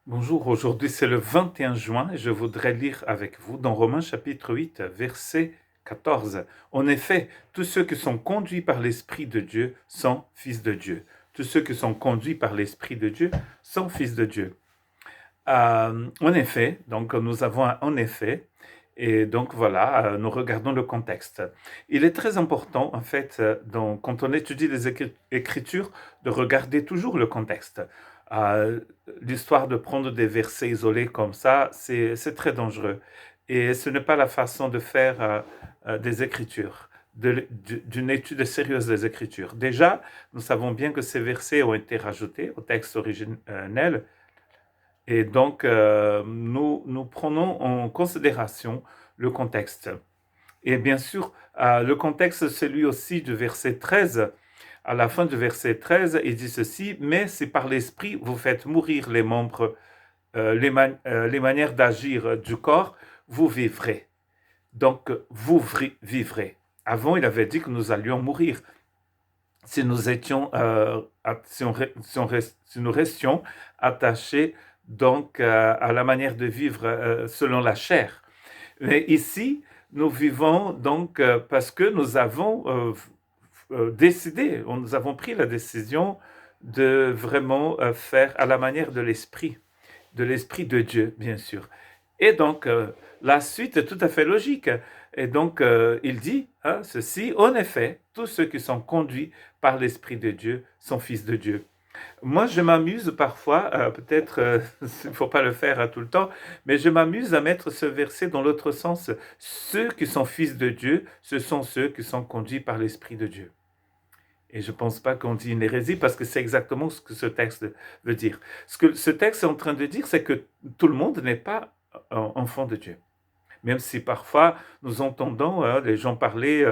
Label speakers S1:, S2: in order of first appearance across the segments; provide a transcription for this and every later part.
S1: Bonjour, aujourd'hui c'est le 21 juin et je voudrais lire avec vous dans Romains chapitre 8, verset 14. En effet, tous ceux qui sont conduits par l'Esprit de Dieu sont fils de Dieu. Tous ceux qui sont conduits par l'Esprit de Dieu sont fils de Dieu. En effet, donc nous avons un en effet, et donc voilà, nous regardons le contexte. Il est très important, en fait, quand on étudie les Écritures, de regarder toujours le contexte. Euh, L'histoire de prendre des versets isolés comme ça, c'est très dangereux. Et ce n'est pas la façon de faire des Écritures, d'une étude sérieuse des Écritures. Déjà, nous savons bien que ces versets ont été rajoutés au texte originel, et donc, nous prenons en considération le contexte. Et bien sûr, le contexte, c'est lui aussi du verset 13. À la fin du verset 13, il dit ceci: mais si par l'Esprit vous faites mourir les membres, les manières d'agir du corps, vous vivrez. Donc, vous vivrez. Avant, il avait dit que nous allions mourir. Si nous étions, si nous restions attachés donc à la manière de vivre selon la chair. Mais ici, nous vivons donc parce que nous avons décidé, nous avons pris la décision de vraiment faire à la manière de l'Esprit de Dieu, bien sûr. Et donc, la suite est tout à fait logique. Et donc, il dit ceci: en effet, tous ceux qui sont conduits par l'Esprit de Dieu sont fils de Dieu. Moi, je m'amuse parfois, peut-être il ne faut pas le faire tout le temps, mais je m'amuse à mettre ce verset dans l'autre sens. Ceux qui sont fils de Dieu, ce sont ceux qui sont conduits par l'Esprit de Dieu. Et je ne pense pas qu'on dit une hérésie parce que c'est exactement ce que ce texte veut dire. Ce que ce texte est en train de dire, c'est que tout le monde n'est pas enfant de Dieu. Même si parfois nous entendons les gens parler,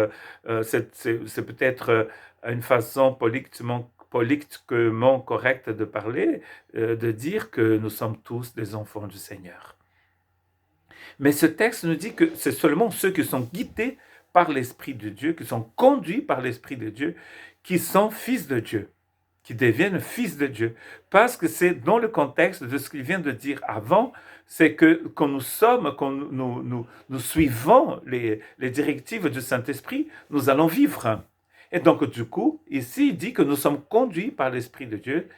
S1: c'est peut-être une façon politiquement correcte de parler, de dire que nous sommes tous des enfants du Seigneur. Mais ce texte nous dit que c'est seulement ceux qui sont guidés par l'Esprit de Dieu, qui sont conduits par l'Esprit de Dieu, qui sont fils de Dieu, qui deviennent fils de Dieu. Parce que c'est dans le contexte de ce qu'il vient de dire avant, c'est que quand nous suivons les directives du Saint-Esprit, nous allons vivre. Et donc, du coup, ici, il dit que nous sommes conduits par l'Esprit de Dieu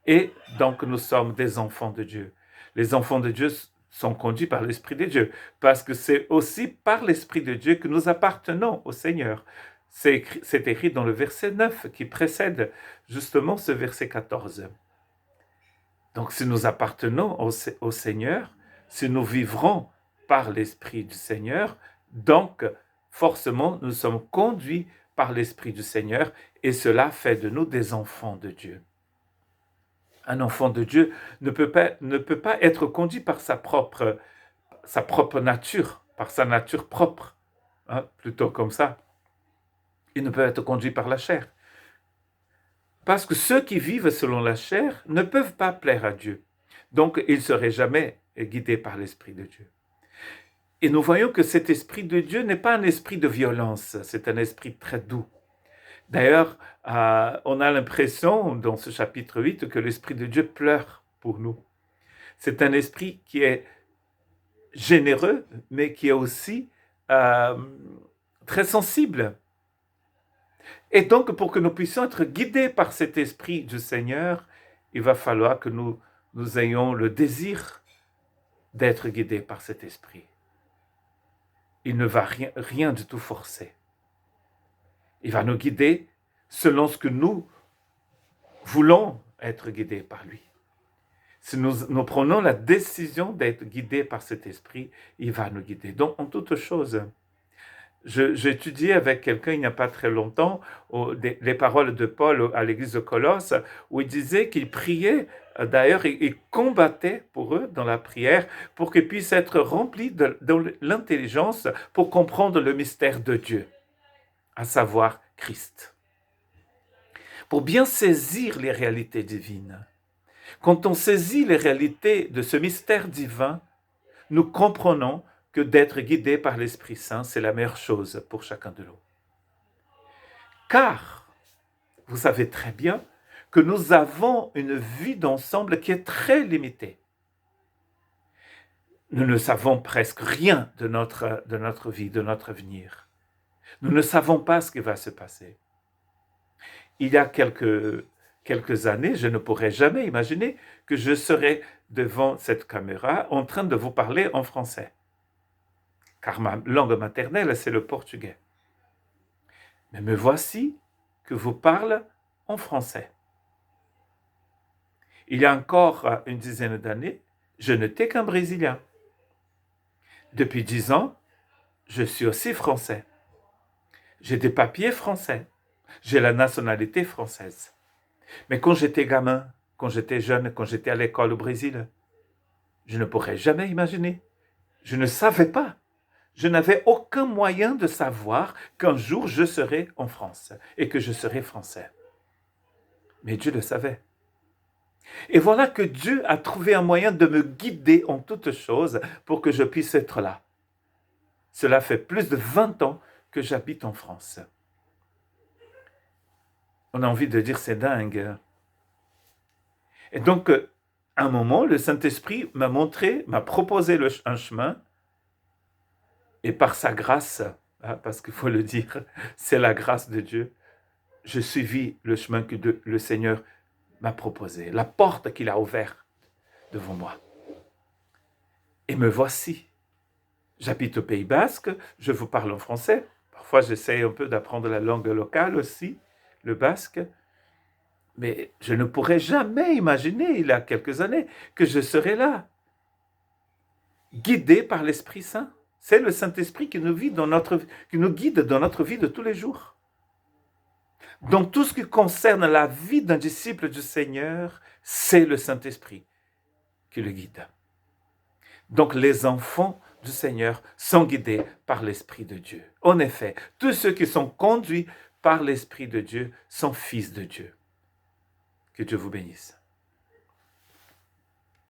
S1: et donc nous sommes des enfants de Dieu. Les enfants de Dieu sont conduits par l'Esprit de Dieu, parce que c'est aussi par l'Esprit de Dieu que nous appartenons au Seigneur. C'est écrit dans le verset 9 qui précède justement ce verset 14. Donc si nous appartenons au Seigneur, si nous vivrons par l'Esprit du Seigneur, donc forcément nous sommes conduits par l'Esprit du Seigneur, et cela fait de nous des enfants de Dieu. Un enfant de Dieu ne peut pas être conduit par sa propre nature, par sa nature propre, plutôt comme ça. Il ne peut être conduit par la chair. Parce que ceux qui vivent selon la chair ne peuvent pas plaire à Dieu. Donc, ils ne seraient jamais guidés par l'Esprit de Dieu. Et nous voyons que cet Esprit de Dieu n'est pas un esprit de violence, c'est un esprit très doux. D'ailleurs, on a l'impression dans ce chapitre 8 que l'Esprit de Dieu pleure pour nous. C'est un esprit qui est généreux, mais qui est aussi très sensible. Et donc, pour que nous puissions être guidés par cet esprit du Seigneur, il va falloir que nous ayons le désir d'être guidés par cet esprit. Il ne va rien du tout forcer. Il va nous guider selon ce que nous voulons être guidés par lui. Si nous prenons la décision d'être guidés par cet esprit, il va nous guider. Donc, en toute chose, j'ai étudié avec quelqu'un il n'y a pas très longtemps les paroles de Paul à l'église de Colosse, où il disait qu'il priait, d'ailleurs, il combattait pour eux dans la prière, pour qu'ils puissent être remplis de l'intelligence pour comprendre le mystère de Dieu, à savoir Christ. Pour bien saisir les réalités divines. Quand on saisit les réalités de ce mystère divin, nous comprenons que d'être guidé par l'Esprit Saint, c'est la meilleure chose pour chacun de nous. Car, vous savez très bien que nous avons une vie d'ensemble qui est très limitée. nous ne savons presque rien de notre vie, de notre avenir. Nous ne savons pas ce qui va se passer. Il y a quelques années, je ne pourrais jamais imaginer que je serais devant cette caméra en train de vous parler en français. Car ma langue maternelle, c'est le portugais. Mais me voici que vous parle en français. Il y a encore une dizaine d'années, je n'étais qu'un Brésilien. Depuis 10 ans, je suis aussi français. J'ai des papiers français. J'ai la nationalité française. Mais quand j'étais gamin, quand j'étais jeune, quand j'étais à l'école au Brésil, je ne pourrais jamais imaginer. Je ne savais pas. Je n'avais aucun moyen de savoir qu'un jour je serais en France et que je serais français. Mais Dieu le savait. Et voilà que Dieu a trouvé un moyen de me guider en toutes choses pour que je puisse être là. Cela fait plus de 20 ans que j'habite en France. On a envie de dire c'est dingue. Et donc, à un moment, le Saint-Esprit m'a proposé un chemin, et par sa grâce, parce qu'il faut le dire, c'est la grâce de Dieu, je suivis le chemin que le Seigneur m'a proposé, la porte qu'il a ouverte devant moi. Et me voici. J'habite au Pays Basque, je vous parle en français. Parfois, j'essaie un peu d'apprendre la langue locale aussi, le basque. Mais je ne pourrais jamais imaginer, il y a quelques années, que je serais là, guidé par l'Esprit Saint. C'est le Saint-Esprit qui nous guide dans notre vie de tous les jours. Donc tout ce qui concerne la vie d'un disciple du Seigneur, c'est le Saint-Esprit qui le guide. Donc les enfants du Seigneur sont guidés par l'Esprit de Dieu. En effet, tous ceux qui sont conduits par l'Esprit de Dieu sont fils de Dieu. Que Dieu vous bénisse.